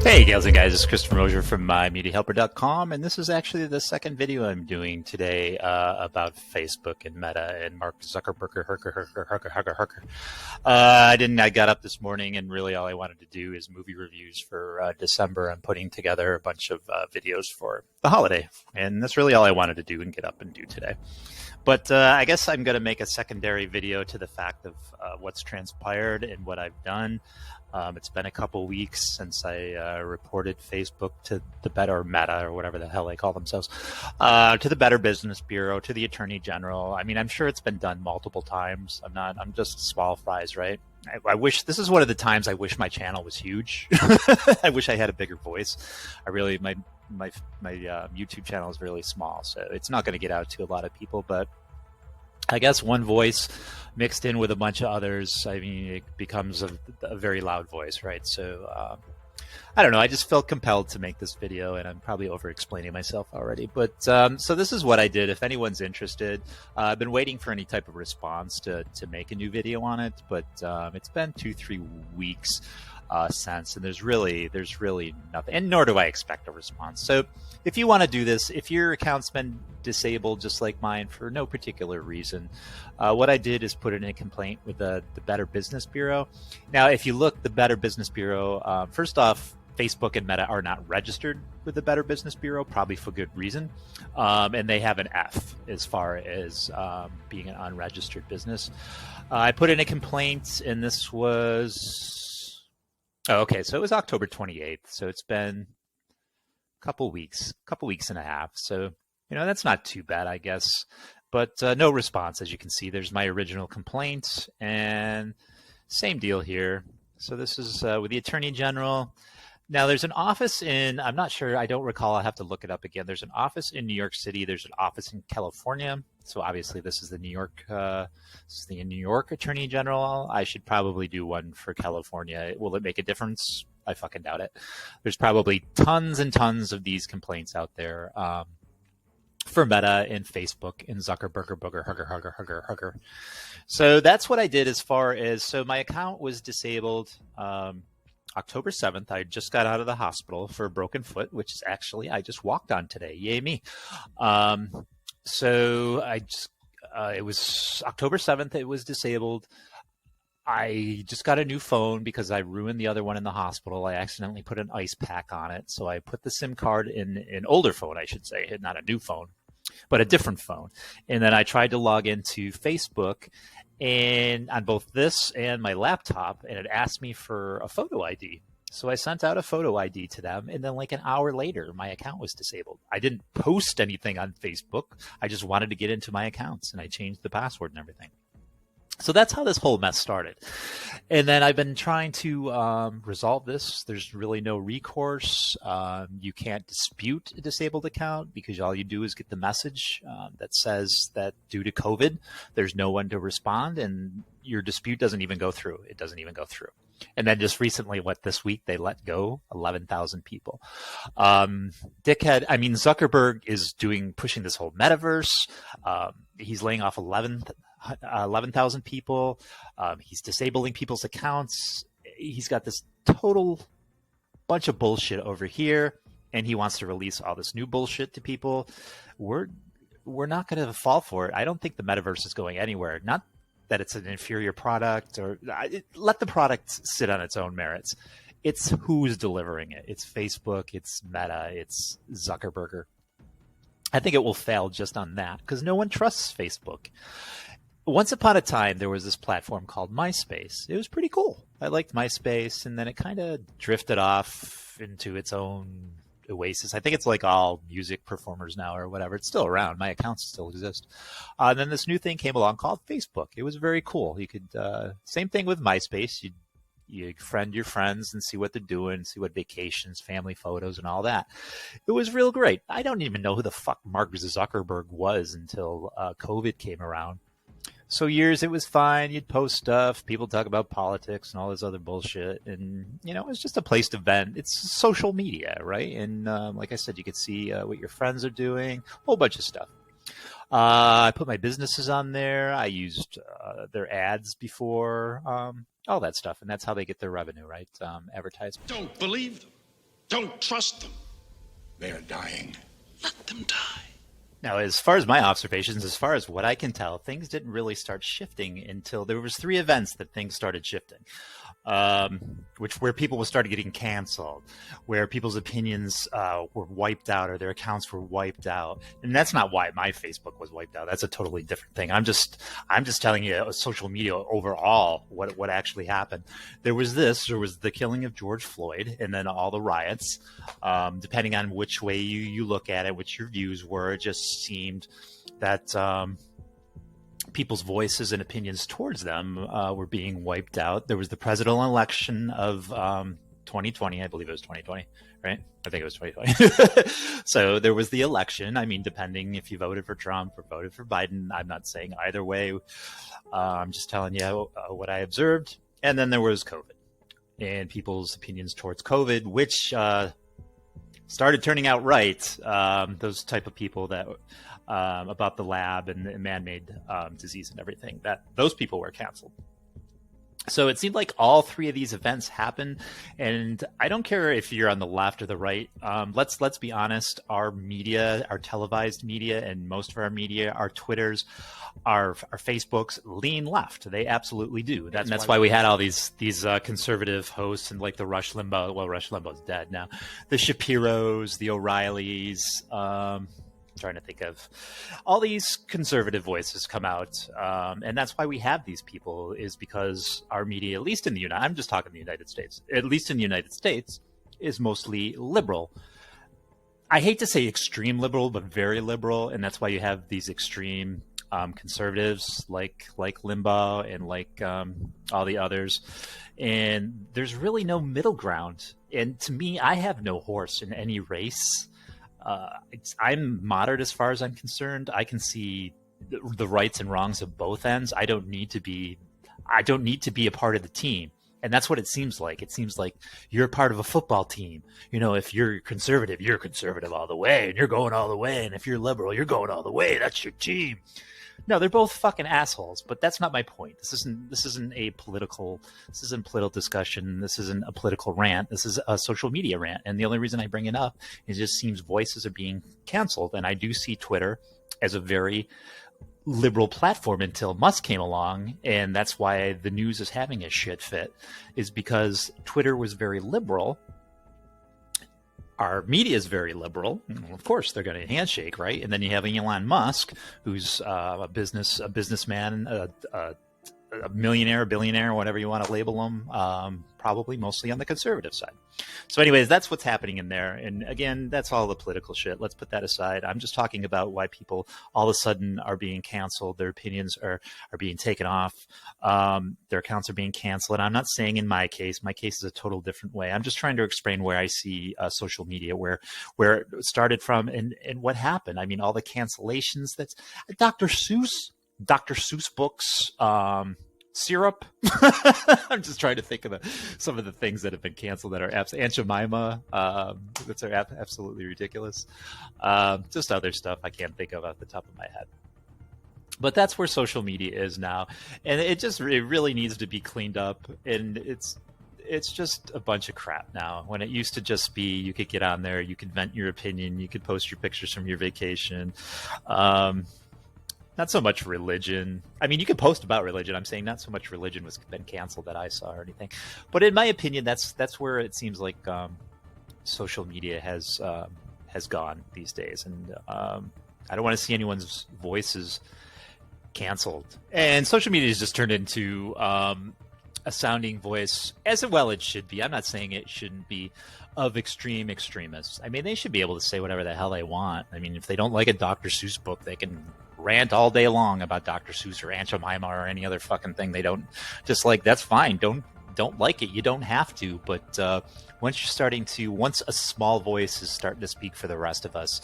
Hey gals and guys, it's Christopher Mosier from MyMediaHelper.com, and this is actually the second video I'm doing today about Facebook and Meta and Mark Zuckerberg. I got up this morning and really all I wanted to do is movie reviews for December. I'm putting together a bunch of videos for the holiday, and that's really all I wanted to do and get up and do today. But I guess I'm going to make a secondary video to the fact of what's transpired and what I've done. It's been a couple weeks since I reported Facebook to the Better Meta, or whatever the hell they call themselves, to the Better Business Bureau, to the Attorney General. I mean, I'm sure it's been done multiple times. I'm just small fries, right? I wish this is one of the times I wish my channel was huge. I wish I had a bigger voice. My YouTube channel is really small, so it's not going to get out to a lot of people, but I guess one voice mixed in with a bunch of others, I mean, it becomes a very loud voice, right? So I don't know. I just felt compelled to make this video, and I'm probably over-explaining myself already. But so this is what I did. If anyone's interested, I've been waiting for any type of response to make a new video on it, but it's been 2-3 weeks since, and there's really nothing, and nor do I expect a response. So if you want to do this, if your account's been disabled just like mine for no particular reason, what I did is put in a complaint with the Better Business Bureau. Now, if you look, the Better Business Bureau, first off, Facebook and Meta are not registered with the Better Business Bureau, probably for good reason, and they have an F as far as being an unregistered business. I put in a complaint, and this was okay, so it was October 28th, so it's been a couple weeks and a half. So, you know, that's not too bad, I guess. But no response, as you can see. There's my original complaint, and same deal here. So this is with the Attorney General. Now, there's an office in, I'm not sure, I don't recall, I'll have to look it up again. There's an office in New York City. There's an office in California. So obviously this is the New York Attorney General. I should probably do one for California. Will it make a difference? I fucking doubt it. There's probably tons and tons of these complaints out there for Meta and Facebook and Zuckerberg, hugger. So that's what I did as far as, so my account was disabled October 7th. I just got out of the hospital for a broken foot, which is actually, I just walked on today. Yay me. So it was October 7th. It was disabled. I just got a new phone because I ruined the other one in the hospital. I accidentally put an ice pack on it. So I put the SIM card in an older phone, I should say, not a new phone, but a different phone. And then I tried to log into Facebook, and on both this and my laptop, and it asked me for a photo ID. So I sent out a photo ID to them, and then like an hour later, my account was disabled. I didn't post anything on Facebook. I just wanted to get into my accounts, and I changed the password and everything. So that's how this whole mess started. And then I've been trying to resolve this. There's really no recourse. You can't dispute a disabled account because all you do is get the message that says that due to COVID, there's no one to respond, and your dispute doesn't even go through. It doesn't even go through. And then just recently, this week, they let go 11,000 people. Zuckerberg is pushing this whole metaverse. He's laying off 11,000 people. He's disabling people's accounts. He's got this total bunch of bullshit over here, and he wants to release all this new bullshit to people. We're not going to fall for it. I don't think the metaverse is going anywhere. Not that it's an inferior product, or let the product sit on its own merits. It's who's delivering it. It's Facebook, it's Meta, it's Zuckerberg. I think it will fail just on that because no one trusts Facebook. Once upon a time, there was this platform called MySpace. It was pretty cool. I liked MySpace, and then it kind of drifted off into its own oasis. I think it's like all music performers now or whatever. It's still around. My accounts still exist. And then this new thing came along called Facebook. It was very cool. You could, same thing with MySpace. You friend your friends and see what they're doing, see what vacations, family photos, and all that. It was real great. I don't even know who the fuck Mark Zuckerberg was until COVID came around. So years, it was fine. You'd post stuff. People talk about politics and all this other bullshit. And, you know, it's just a place to vent. It's social media, right? And like I said, you could see what your friends are doing, a whole bunch of stuff. I put my businesses on there. I used their ads before, all that stuff. And that's how they get their revenue, right? Advertisement. Don't believe them. Don't trust them. They are dying. Let them die. Now, as far as my observations, as far as what I can tell, things didn't really start shifting until there was 3 events that things started shifting, where people started getting canceled, where people's opinions were wiped out or their accounts were wiped out. And that's not why my Facebook was wiped out. That's a totally different thing. I'm just telling you, social media overall, what actually happened. There was the killing of George Floyd, and then all the riots. Depending on which way you look at it, which your views were, it just seemed that people's voices and opinions towards them were being wiped out. There was the presidential election of 2020. I believe it was 2020, right? I think it was 2020. So there was the election. I mean, depending if you voted for Trump or voted for Biden, I'm not saying either way. I'm just telling you what I observed. And then there was COVID and people's opinions towards COVID, which started turning out right. Those type of people that about the lab and man-made disease and everything, that those people were canceled. So it seemed like all 3 of these events happened, and I don't care if you're on the left or the right. Let's be honest. Our media, our televised media, and most of our media, our Twitters, our Facebooks lean left. They absolutely do. That's why we had all these conservative hosts and like the Rush Limbaugh. Well, Rush Limbaugh's dead now. The Shapiros, the O'Reillys. Trying to think of all these conservative voices come out, and that's why we have these people, is because our media, at least in the I'm just talking the United States, at least in the United States, is mostly liberal. I hate to say extreme liberal, but very liberal, and that's why you have these extreme conservatives like Limbaugh and like all the others, and there's really no middle ground. And to me, I have no horse in any race. I'm moderate as far as I'm concerned. I can see the rights and wrongs of both ends. I don't need to be a part of the team. And that's what it seems like. It seems like you're part of a football team. You know, if you're conservative all the way, and you're going all the way. And if you're liberal, you're going all the way. That's your team. No, they're both fucking assholes, but that's not my point. This isn't political discussion. This isn't a political rant. This is a social media rant. And the only reason I bring it up is it just seems voices are being canceled. And I do see Twitter as a very liberal platform until Musk came along. And that's why the news is having a shit fit, is because Twitter was very liberal. Our media is very liberal. Of course, they're going to handshake, right? And then you have Elon Musk, who's a businessman, a millionaire, a billionaire, whatever you want to label him, probably mostly on the conservative side. So anyways, that's what's happening in there. And again, that's all the political shit. Let's put that aside. I'm just talking about why people all of a sudden are being canceled. Their opinions are being taken off. Their accounts are being canceled. And I'm not saying in my case is a total different way. I'm just trying to explain where I see social media, where it started from and what happened. I mean, all the cancellations, that's Dr. Seuss books, syrup. I'm just trying to think of some of the things that have been canceled that are Aunt Jemima. That's absolutely ridiculous. Just other stuff I can't think of off the top of my head. But that's where social media is now, and it really needs to be cleaned up. And it's just a bunch of crap now. When it used to just be, you could get on there, you could vent your opinion, you could post your pictures from your vacation. Not so much religion. I mean, you can post about religion. I'm saying not so much religion was been canceled that I saw or anything. But in my opinion, that's where it seems like social media has gone these days. And I don't want to see anyone's voices canceled. And social media has just turned into a sounding voice, as well it should be. I'm not saying it shouldn't be, of extremists. I mean, they should be able to say whatever the hell they want. I mean, if they don't like a Dr. Seuss book, they can rant all day long about Dr. Seuss or Aunt Jemima or any other fucking thing. They don't, just like, that's fine. Don't like it. You don't have to. But once a small voice is starting to speak for the rest of us,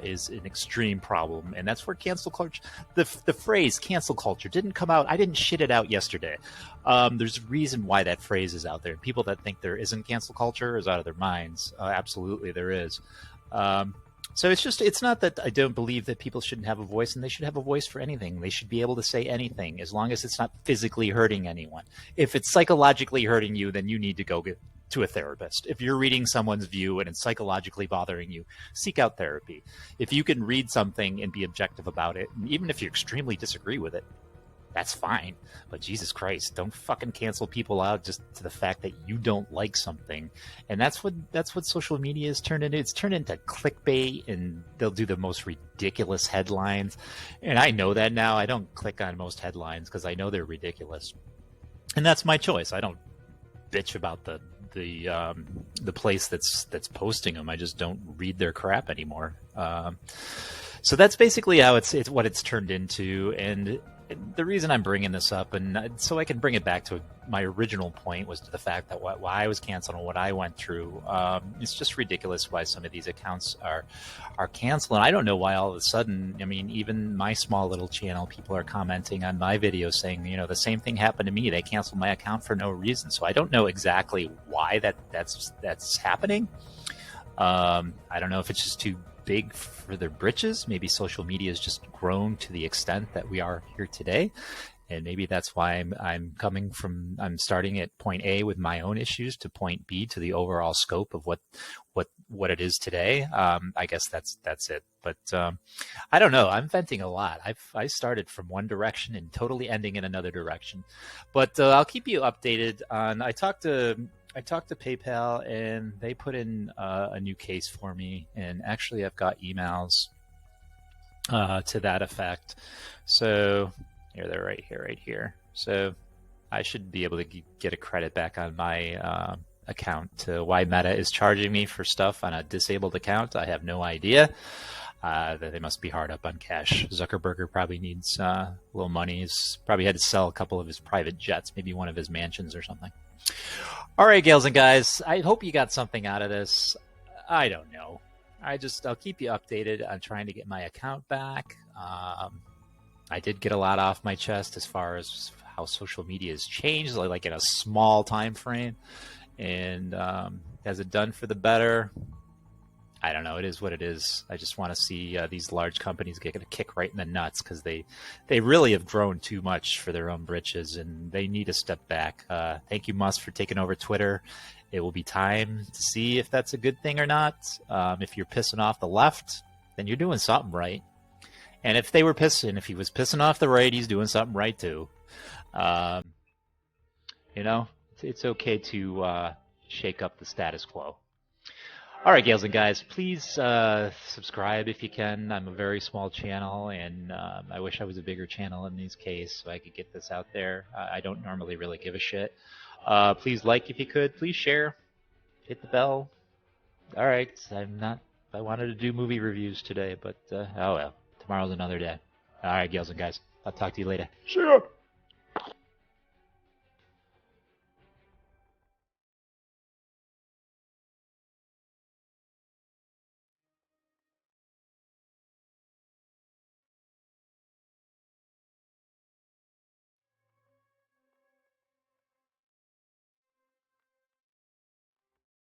is an extreme problem. And that's where cancel culture, the phrase cancel culture didn't come out. I didn't shit it out yesterday. There's a reason why that phrase is out there. People that think there isn't cancel culture is out of their minds. Absolutely there is. So it's not that I don't believe that people shouldn't have a voice, and they should have a voice for anything. They should be able to say anything as long as it's not physically hurting anyone. If it's psychologically hurting you, then you need to go to a therapist. If you're reading someone's view and it's psychologically bothering you, seek out therapy. If you can read something and be objective about it, and even if you extremely disagree with it, that's fine. But Jesus Christ, don't fucking cancel people out just to the fact that you don't like something. And that's what social media has turned into. It's turned into clickbait, and they'll do the most ridiculous headlines. And I know that now. I don't click on most headlines because I know they're ridiculous. And that's my choice. I don't bitch about the place that's posting them. I just don't read their crap anymore. So that's basically how it's what it's turned into. And the reason I'm bringing this up, and so I can bring it back to my original point, was to the fact that why I was canceled and what I went through. It's just ridiculous why some of these accounts are canceled. And I don't know why all of a sudden, I mean, even my small little channel, people are commenting on my videos saying, you know, the same thing happened to me. They canceled my account for no reason. So I don't know exactly why that's happening. I don't know if it's just too big for their britches. Maybe social media has just grown to the extent that we are here today, and maybe that's why I'm starting at point A with my own issues to point B to the overall scope of what it is today. I guess that's it. But I don't know. I'm venting a lot. I started from one direction and totally ending in another direction. But I'll keep you updated on. I talked to PayPal, and they put in a new case for me. And actually, I've got emails to that effect. So here, they're right here. So I should be able to get a credit back on my account. To why Meta is charging me for stuff on a disabled account, I have no idea. That they must be hard up on cash. Zuckerberg probably needs a little money. He's probably had to sell a couple of his private jets, maybe one of his mansions or something. All right, gals and guys, I hope you got something out of this. I don't know. I'll keep you updated on trying to get my account back. I did get a lot off my chest as far as how social media has changed, like in a small time frame. And has it done for the better? I don't know. It is what it is. I just want to see these large companies get a kick right in the nuts, because they really have grown too much for their own britches, and they need to step back. Thank you, Musk, for taking over Twitter. It will be time to see if that's a good thing or not. If you're pissing off the left, then you're doing something right. And if he was pissing off the right, he's doing something right too. You know, it's okay to shake up the status quo. All right, gals and guys, please subscribe if you can. I'm a very small channel, and I wish I was a bigger channel in this case so I could get this out there. I don't normally really give a shit. Please like if you could. Please share. Hit the bell. All right, I wanted to do movie reviews today, but oh well. Tomorrow's another day. All right, gals and guys. I'll talk to you later. See ya.